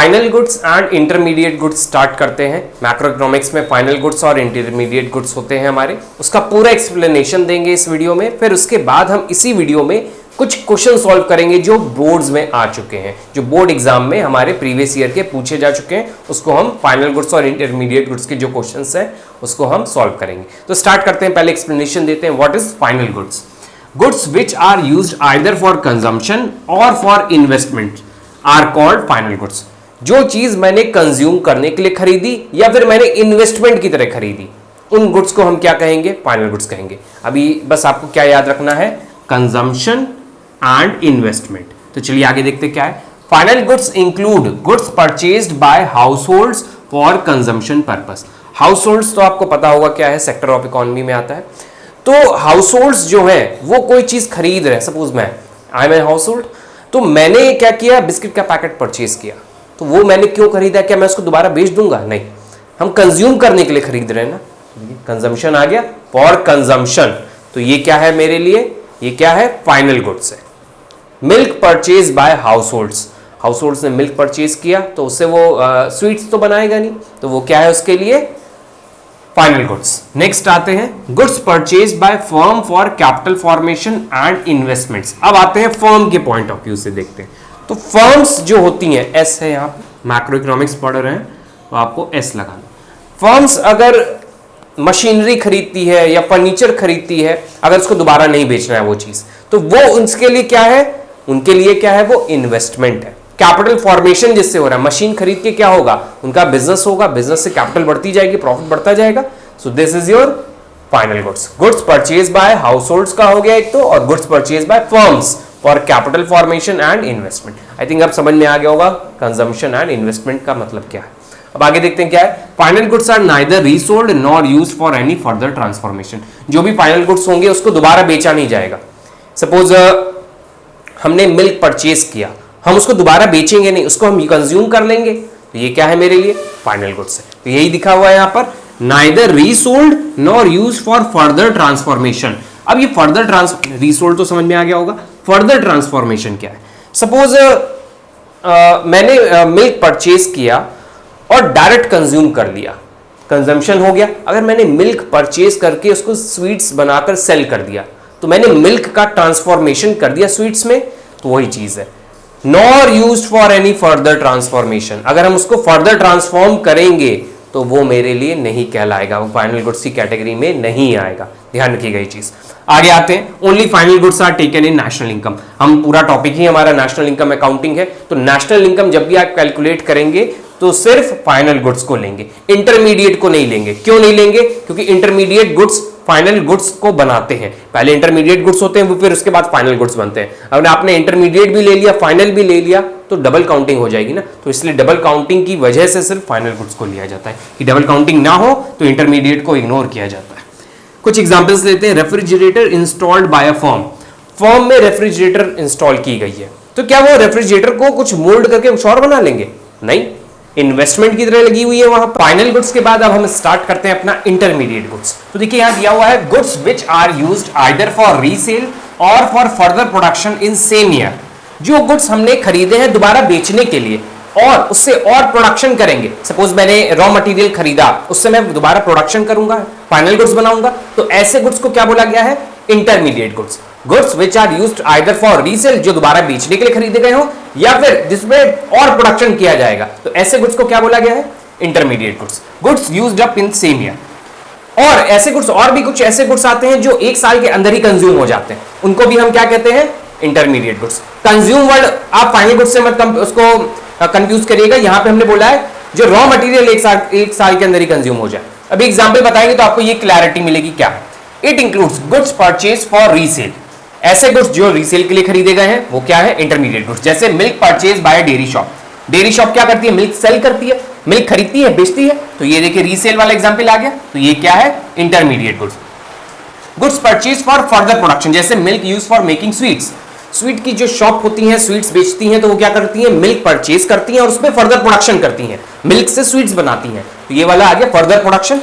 Final goods and intermediate goods start करते हैं। Macro economics में फाइनल गुड्स और इंटरमीडिएट गुड्स होते हैं हमारे, उसका पूरा एक्सप्लेनेशन देंगे इस वीडियो में। फिर उसके बाद हम इसी वीडियो में कुछ क्वेश्चन सॉल्व करेंगे जो बोर्ड्स में आ चुके हैं, जो बोर्ड एग्जाम में हमारे प्रीवियस ईयर के पूछे जा चुके हैं। उसको हम फाइनल गुड्स और इंटरमीडिएट गुड्स के जो क्वेश्चंस हैं उसको हम सॉल्व करेंगे। तो स्टार्ट करते हैं, पहले एक्सप्लेनेशन देते हैं what is final goods. Goods which are used either for consumption और for investment are called final goods. जो चीज मैंने कंज्यूम करने के लिए खरीदी या फिर मैंने इन्वेस्टमेंट की तरह खरीदी, उन गुड्स को हम क्या कहेंगे? फाइनल गुड्स कहेंगे। अभी बस आपको क्या याद रखना है? Consumption and investment. तो चलिए आगे देखते क्या है। Final goods include goods purchased bye households for consumption purpose. Households तो आपको पता होगा क्या है, सेक्टर ऑफ इकोनॉमी में आता है। तो हाउसहोल्ड्स जो है वो कोई चीज खरीद रहे हैं, सपोज मैं आई एम ए हाउसहोल्ड, तो मैंने क्या किया? बिस्किट का पैकेट परचेज किया। तो वो मैंने क्यों खरीदा? क्या मैं उसको दोबारा बेच दूंगा? नहीं, हम कंज्यूम करने के लिए खरीद रहे हैं ना। कंजम्पशन आ गया, फॉर कंजम्पशन। तो ये क्या है मेरे लिए? ये क्या है? फाइनल गुड्स है। Milk purchase bye households, households ने मिल्क परचेज किया तो उससे वो स्वीट्स तो बनाएगा नहीं, तो वो क्या है उसके लिए? Final goods. नेक्स्ट आते हैं goods purchase by firm for capital formation and investments. अब आते हैं फर्म के पॉइंट ऑफ व्यू से देखते हैं। तो फर्म्स जो होती हैं, एस है यहाँ पे, मैक्रो इकोनॉमिक्स पढ़ रहे हैं तो आपको एस लगाना। फर्म्स अगर मशीनरी खरीदती है या फर्नीचर खरीदती है, अगर उसको दोबारा नहीं बेचना है वो चीज, तो वो उसके लिए क्या है? उनके लिए क्या है? वो इन्वेस्टमेंट है। कैपिटल फॉर्मेशन जिससे हो रहा है, मशीन खरीद के क्या होगा? उनका बिजनेस होगा, बिजनेस से कैपिटल बढ़ती जाएगी, प्रॉफिट बढ़ता जाएगा। So this is your final goods. Goods purchase by households का हो गया एक तो, और goods purchase by firms for capital formation and investment. I think अब समझ में आ गया होगा कंजम्पशन एंड इन्वेस्टमेंट का मतलब क्या है। अब आगे देखते हैं क्या है। Final goods are neither resold nor used for any further transformation. जो भी फाइनल गुड्स होंगे उसको दोबारा बेचा नहीं जाएगा। सपोज हमने मिल्क परचेज किया, हम उसको दोबारा बेचेंगे नहीं, उसको हम कंज्यूम कर लेंगे, तो ये क्या है मेरे लिए? फाइनल गुड्स है। तो यही दिखा हुआ है यहाँ पर, neither resold nor used for further transformation. अब ये फर्दर रीसोल्ड तो समझ में आ गया होगा, फर्दर ट्रांसफॉर्मेशन क्या है? सपोज मैंने मिल्क परचेज किया और डायरेक्ट कंज्यूम कर लिया, कंजम्पशन हो गया। अगर मैंने मिल्क परचेज करके उसको स्वीट्स बनाकर सेल कर दिया, तो मैंने मिल्क का ट्रांसफॉर्मेशन कर दिया स्वीट्स में, तो वही चीज है। Nor used for any further transformation, अगर हम उसको फर्दर ट्रांसफॉर्म करेंगे तो वो मेरे लिए नहीं कहलाएगा, वो फाइनल गुड्स की कैटेगरी में नहीं आएगा। ध्यान रखी गई चीज। आगे आते हैं, only final goods are taken in national income. हम पूरा टॉपिक ही हमारा नेशनल इनकम अकाउंटिंग है, तो नेशनल इनकम जब भी आप कैलकुलेट करेंगे तो सिर्फ फाइनल गुड्स को लेंगे, इंटरमीडिएट को नहीं लेंगे। क्यों नहीं लेंगे? क्योंकि इंटरमीडिएट गुड्स फाइनल गुड्स को बनाते हैं। पहले इंटरमीडिएट गुड्स होते हैं, फिर उसके बाद फाइनल गुड्स बनते हैं। अगर आपने इंटरमीडिएट भी ले लिया, फाइनल भी ले लिया, तो डबल काउंटिंग हो जाएगी ना। तो इसलिए डबल काउंटिंग की वजह से सिर्फ फाइनल गुड्स को लिया जाता है, कि डबल काउंटिंग ना हो तो इंटरमीडिएट को इग्नोर किया जाता है। कुछ एग्जांपल्स लेते हैं। Refrigerator installed by a firm, firm में रेफ्रिजरेटर इंस्टॉल की गई है, तो क्या वो रेफ्रिजरेटर को कुछ मोल्ड करके कुछ और बना लेंगे? नहीं, इन्वेस्टमेंट की तरह लगी हुई है वहां। फाइनल गुड्स के बाद अब हम स्टार्ट करते हैं अपना इंटरमीडिएट गुड्स। तो देखिए यहां दिया हुआ है, goods which are used either for resale और for further production in same year. जो गुड्स हमने खरीदे हैं दोबारा बेचने के लिए और उससे और प्रोडक्शन करेंगे, सपोज मैंने रॉ मटेरियल खरीदा, उससे मैं दोबारा प्रोडक्शन करूंगा, फाइनल गुड्स बनाऊंगा, तो ऐसे गुड्स को क्या बोला गया है? Intermediate goods. Goods which are used either for resale, जो दोबारा बेचने के लिए खरीदे गए हो, या फिर जिसमें और प्रोडक्शन किया जाएगा, तो ऐसे गुड्स को क्या बोला गया है? Intermediate goods. Goods used up in same year. और ऐसे गुड्स, और भी कुछ ऐसे गुड्स आते हैं जो एक साल के अंदर ही कंज्यूम हो जाते हैं, उनको भी हम क्या कहते हैं? Intermediate goods. कंज्यूम वर्ड आप फाइनल गुड्स से मत उसको कंफ्यूज करिएगा। यहां पे हमने बोला है जो रॉ मटेरियल एक साल के अंदर ही कंज्यूम हो जाए। अभी एग्जांपल बताएंगे तो आपको ये क्लैरिटी मिलेगी क्या है। It includes goods purchase for resale. ऐसे गुड्स जो रीसेल के लिए खरीदे गए हैं वो क्या है? Intermediate goods. जैसे milk purchase by dairy shop, dairy shop क्या करती है? मिल्क सेल करती है, मिल्क खरीदती है, बेचती है, तो ये देखिए रीसेल वाला एग्जांपल आ गया, तो ये क्या है? Intermediate goods. Goods purchase for further production, जैसे milk use for making sweets. Sweet की जो शॉप होती हैं, स्वीट्स बेचती हैं, तो वो क्या करती हैं? मिल्क परचेज करती हैं और उसमें फर्दर प्रोडक्शन करती हैं, मिल्क से स्वीट्स बनाती हैं, तो ये वाला आ गया फर्दर प्रोडक्शन,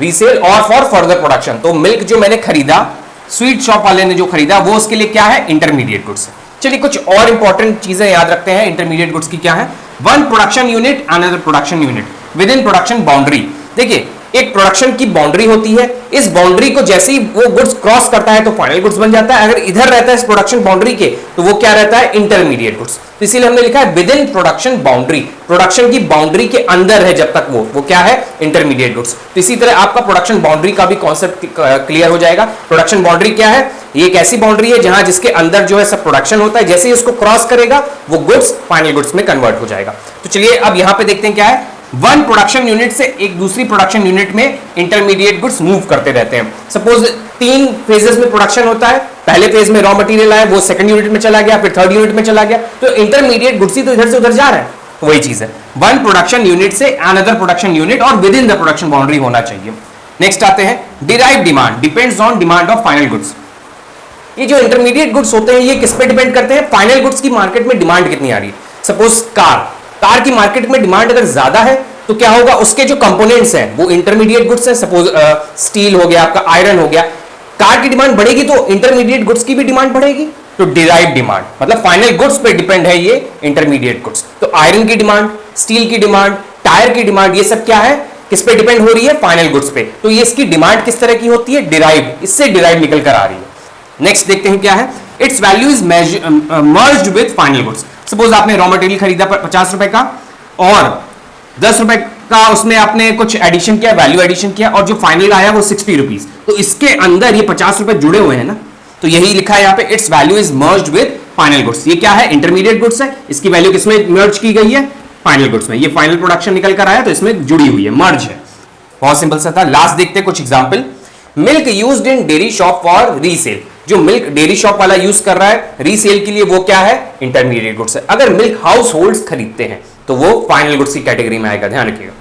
रीसेल और फॉर फर्दर प्रोडक्शन। तो मिल्क जो मैंने खरीदा, स्वीट शॉप वाले ने जो खरीदा, वो उसके लिए क्या है? Intermediate goods. चलिए कुछ और इंपॉर्टेंट चीजें याद रखते हैं इंटरमीडिएट गुड्स की क्या है। One production unit another production unit with in production boundary. देखिए एक प्रोडक्शन की बाउंड्री होती है, इस बाउंड्री को जैसे ही वो गुड्स क्रॉस करता है तो फाइनल गुड्स बन जाता है। अगर इधर रहता है इस प्रोडक्शन बाउंड्री के तो वो क्या रहता है, इंटरमीडिएट गुड्स। तो इसीलिए हमने लिखा है with in production boundary, production की बाउंड्री के अंदर है जब तक वो क्या है, इंटरमीडिएट गुड्स। तो इसी तरह आपका प्रोडक्शन बाउंड्री का भी कॉन्सेप्ट क्लियर हो जाएगा। प्रोडक्शन बाउंड्री क्या है, ये एक ऐसी बाउंड्री है जहां जिसके अंदर जो है सब प्रोडक्शन होता है, जैसे ही उसको क्रॉस करेगा वो गुड्स फाइनल गुड्स में कन्वर्ट हो जाएगा। तो चलिए अब यहां पे देखते हैं क्या है, वन प्रोडक्शन यूनिट से एक दूसरी प्रोडक्शन यूनिट में इंटरमीडिएट गुड्स मूव करते रहते हैं। सपोज 3 फेजेस में प्रोडक्शन होता है, पहले फेज में रॉ मटेरियल आया, वो सेकंड यूनिट में चला गया, फिर थर्ड यूनिट में चला गया, तो इंटरमीडिएट गुड्स ही तो इधर से उधर जा रहा है। वही चीज है, वन प्रोडक्शन यूनिट से अनदर प्रोडक्शन यूनिट और with in the production boundary होना चाहिए। नेक्स्ट आते हैं derive demand, depends on demand of final goods. ये जो इंटरमीडिएट गुड्स होते हैं ये किस पे डिपेंड करते हैं, फाइनल गुड्स की मार्केट में डिमांड कितनी आ रही है। सपोज कार की मार्केट में डिमांड अगर ज्यादा है तो क्या होगा, उसके जो कंपोनेंट्स हैं वो इंटरमीडिएट गुड्स हैं। सपोज स्टील हो गया, आपका आयरन हो गया, कार की डिमांड बढ़ेगी तो इंटरमीडिएट गुड्स की भी डिमांड बढ़ेगी। तो डिराइव डिमांड मतलब फाइनल गुड्स पे डिपेंड है ये इंटरमीडिएट गुड्स। तो आयरन की डिमांड, स्टील की डिमांड, टायर की डिमांड, ये सब क्या है, किस पे डिपेंड हो रही है, फाइनल गुड्स पे। तो ये इसकी डिमांड किस तरह की होती है, डिराइव, इससे डिराइव निकल कर आ रही है। नेक्स्ट देखते हैं क्या है, it's value is merged with final goods. Suppose आपने रॉ मटेरियल खरीदा 50 रुपए का और 10 रुपए का उसमें आपने कुछ एडिशन किया, वैल्यू एडिशन किया, और जो फाइनल आया वो 60 रुपीज। तो इसके अंदर ये 50 रुपए जुड़े हुए हैं ना, तो यही लिखा है यहाँ पे, it's value is merged with final goods. ये क्या है, इंटरमीडिएट गुड्स है, इसकी वैल्यू किसमें मर्ज की गई है, फाइनल गुड्स में। ये फाइनल प्रोडक्शन निकल कर आया तो इसमें जुड़ी हुई है, मर्ज है। बहुत सिंपल सा था। लास्ट देखते हैं कुछ example. Milk used in dairy shop for resale, जो मिल्क डेयरी शॉप वाला यूज कर रहा है रीसेल के लिए, वो क्या है, इंटरमीडिएट गुड्स है। अगर मिल्क हाउस होल्ड्स खरीदते हैं तो वो फाइनल गुड्स की कैटेगरी में आएगा, ध्यान रखिएगा।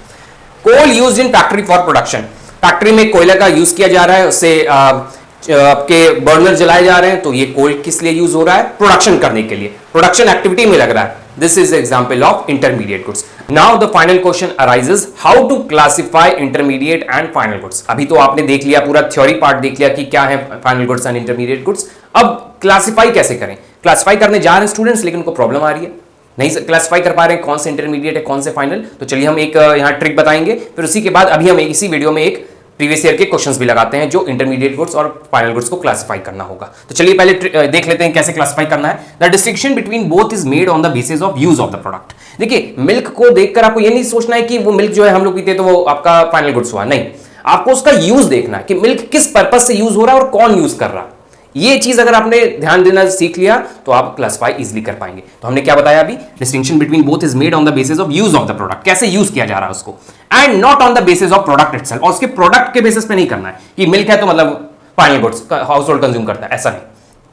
Coal used in factory for production, factory में कोयला का यूज किया जा रहा है, उससे आपके बर्नर जलाए जा रहे हैं, तो ये कोल किस लिए यूज हो रहा है, प्रोडक्शन करने के लिए, प्रोडक्शन एक्टिविटी में लग रहा है। This is example of intermediate goods. Now the final question arises, how to classify intermediate and final goods. अभी तो आपने देख लिया, पूरा थ्योरी पार्ट देख लिया कि क्या है final goods and intermediate goods. अब क्लासिफाई कैसे करें, क्लासिफाई करने जा रहे हैं स्टूडेंट्स, लेकिन उनको प्रॉब्लम आ रही है, नहीं क्लासिफाई कर पा रहे हैं कौन से इंटरमीडिएट है कौन से फाइनल। तो चलिए हम एक यहाँ ट्रिक बताएंगे, फिर उसी के बाद अभी हम इसी वीडियो में एक प्रीवियस ईयर के क्वेश्चंस भी लगाते हैं जो इंटरमीडिएट गुड्स और फाइनल गुड्स को क्लासिफाई करना होगा। तो चलिए पहले देख लेते हैं कैसे क्लासिफाई करना है। The distinction between both is made on the basis of use of the product. देखिए मिल्क को देखकर आपको ये नहीं सोचना है कि वो मिल्क जो है हम लोग पीते तो वो आपका फाइनल गुड्स हुआ, नहीं, आपको उसका यूज देखना है कि मिल्क किस पर्पज से यूज हो रहा है और कौन यूज कर रहा है। ये चीज अगर आपने ध्यान देना सीख लिया तो आप क्लासिफाई इजीली कर पाएंगे। तो हमने क्या बताया अभी, distinction between both is made on the basis of use of the product, कैसे यूज किया जा रहा है उसको, and not on the basis of product itself, और उसके प्रोडक्ट के बेसिस पे नहीं करना है कि मिल्क है तो मतलब final goods household consume करता है, ऐसा नहीं।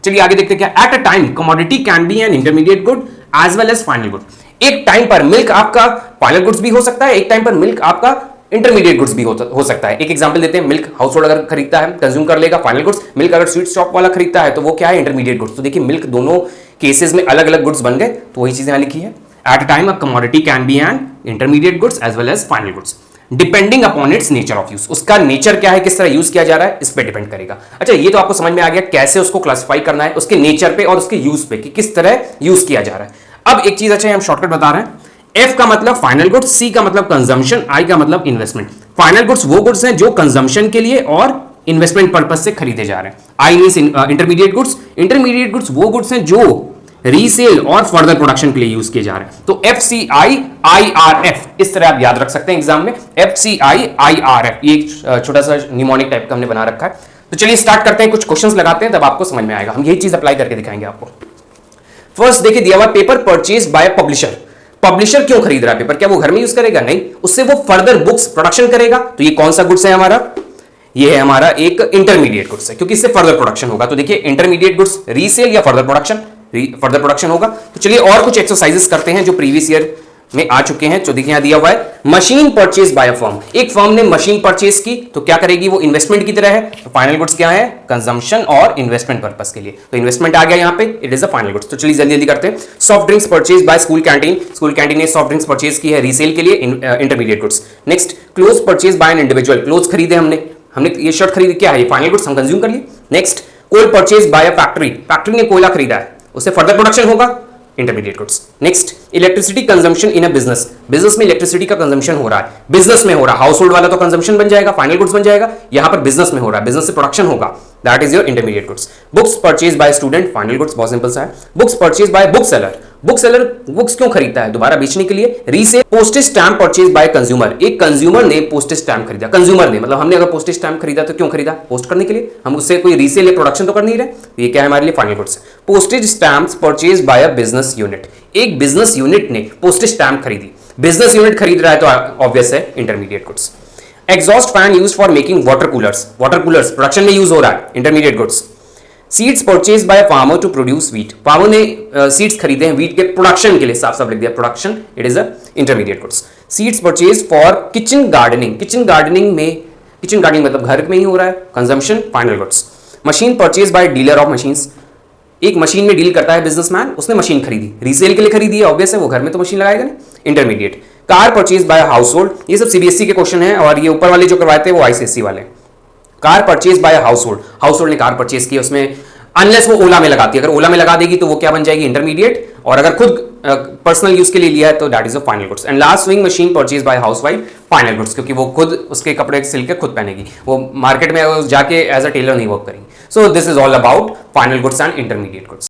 चलिए आगे देखते हैं क्या, at a time commodity can be an intermediate good as well as final good. एक टाइम पर मिल्क आपका फाइनल गुड्स भी हो सकता है, एक टाइम पर मिल्क आपका इंटरमीडिएट गुड्स भी हो सकता है। एक एग्जांपल देते हैं, मिल्क हाउस होल्ड अगर खरीदता है कंज्यूम कर लेगा फाइनल गुड्स, मिल्क अगर स्वीट शॉप वाला खरीदता है तो वो क्या है, इंटरमीडिएट गुड्स। तो देखिए मिल्क दोनों केसेस में अलग अलग गुड्स बन गए, तो वही चीज यहां लिखी है, at a time a commodity can be an intermediate goods as well as final goods depending upon its nature of use. उसका नेचर क्या है, किस तरह यूज किया जा रहा है, इस पे डिपेंड करेगा। अच्छा ये तो आपको समझ में आ गया कैसे उसको क्लासिफाई करना है, उसके नेचर पे और उसके यूज पे कि किस तरह यूज किया जा रहा है। अब एक चीज अच्छा हम शॉर्टकट बता रहे हैं, F का मतलब फाइनल गुड्स, C का मतलब कंजम्पशन, I का मतलब इन्वेस्टमेंट। फाइनल गुड्स वो गुड्स हैं जो कंजम्पशन के लिए और इन्वेस्टमेंट पर्पस से खरीदे जा रहे हैं। I means intermediate goods, intermediate goods वो गुड्स हैं जो रीसेल और फर्दर प्रोडक्शन के लिए यूज किए जा रहे हैं। तो FCI IRF इस तरह आप याद रख सकते हैं एग्जाम में, FCI IRF, ये एक छोटा सा निमोनिक टाइप का हमने बना रखा है। तो चलिए स्टार्ट करते हैं, कुछ क्वेश्चंस लगाते हैं तब आपको समझ में आएगा, हम यही चीज अप्लाई करके दिखाएंगे आपको। फर्स्ट देखिए दिया हुआ, paper purchase by publisher. Publisher क्यों खरीद रहा है पेपर, क्या वो घर में यूज करेगा, नहीं, उससे वो फर्दर बुक्स प्रोडक्शन करेगा। तो ये कौन सा गुड्स है हमारा, ये है हमारा एक इंटरमीडिएट गुड्स है, क्योंकि इससे फर्दर प्रोडक्शन होगा। तो देखिए इंटरमीडिएट गुड्स रीसेल या फर्दर प्रोडक्शन होगा। तो चलिए और कुछ एक्सरसाइजेस करते हैं जो प्रीवियस ईयर में आ चुके हैं। तो देखिए यहां दिया हुआ है, machine purchase by a firm, एक फर्म ने मशीन परचेज की तो क्या करेगी, वो इन्वेस्टमेंट की तरह है। तो फाइनल गुड्स क्या है, कंजम्पशन और इन्वेस्टमेंट पर्पस के लिए, तो इन्वेस्टमेंट आ गया यहां पे, it is a final goods. तो चलिए जल्दी जल्दी करते हैं। Soft drinks purchase by school canteen, school canteen ने सॉफ्ट ड्रिंक्स परचेज की है रीसेल के लिए, intermediate goods. Next cloth purchase by an individual, cloth खरीदे हमने ये शर्ट खरीदी, क्या है ये फाइनल गुड्स, हम कंज्यूम कर लिए। Next coal purchase by a factory, factory ने कोयला खरीदा है, उससे फर्दर प्रोडक्शन होगा, intermediate goods. Next, electricity consumption in a business. Business में इलेक्ट्रिसिटी का कंजम्पशन हो रहा है, बिजनेस में हो रहा है, हाउस होल्ड वाला तो कंजम्पशन बन जाएगा, फाइनल गुड्स बन जाएगा, यहां पर बिजनेस में हो रहा है, बिजनेस से प्रोडक्शन होगा, that is your intermediate goods. Books purchase by student, final goods, बहुत सिंपल सा है। Books purchase by book seller, book seller books क्यों खरीदता है? दोबारा बेचने के लिए। Resale, postage stamp purchase by consumer, एक कंज्यूमर ने पोस्टेज स्टैम्प खरीदा, कंज्यूमर ने मतलब हमने अगर पोस्टेज स्टैम्प खरीदा तो क्यों खरीदा? पोस्ट करने के लिए, हम उससे कोई रीसेल या प्रोडक्शन तो कर नहीं रहे, ये क्या है हमारे लिए? Final goods. Postage stamps purchase by a business unit, एक बिजनेस यूनिट ने पोस्टेज स्टैम्प खरीदी, बिजनेस यूनिट खरीद रहा है तो ऑब्वियस है intermediate goods. Exhaust fan used for making water coolers, water coolers production में यूज हो रहा है, intermediate goods. Seeds purchase by farmer to produce wheat, farmer ने सीड्स खरीदे हैं व्हीट के प्रोडक्शन के लिए, साफ साफ लिख दिया production, it is a intermediate goods. Seeds purchase for kitchen gardening, kitchen gardening में, किचन गार्डनिंग मतलब घर में ही हो रहा है, consumption, final goods. Machine purchase by dealer of machines, एक मशीन में डील करता है बिजनेसमैन, उसने मशीन खरीदी, रीसेल के लिए खरीदी है, ऑब्वियस है वो घर में तो मशीन लगाएगा नहीं, intermediate. Car purchase by house hold, ये सब सीबीएसई के क्वेश्चन है और ये ऊपर वाले जो करवाए थे वो आईसीएसई वाले। Car purchase by house hold, house hold ने कार परचेज की, उसमें अनलेस वो ओला में लगाती है, अगर ओला में लगा देगी तो वो क्या बन जाएगी? इंटरमीडिएट, और अगर खुद पर्सनल यूज के लिए लिया है तो that is a final goods. And last, swing machine purchase by housewife, final goods, क्योंकि वो खुद उसके कपड़े सिल के खुद पहनेगी, वो मार्केट में जाके एज अ टेलर नहीं वर्क करेगी। So this is all about final goods and intermediate goods.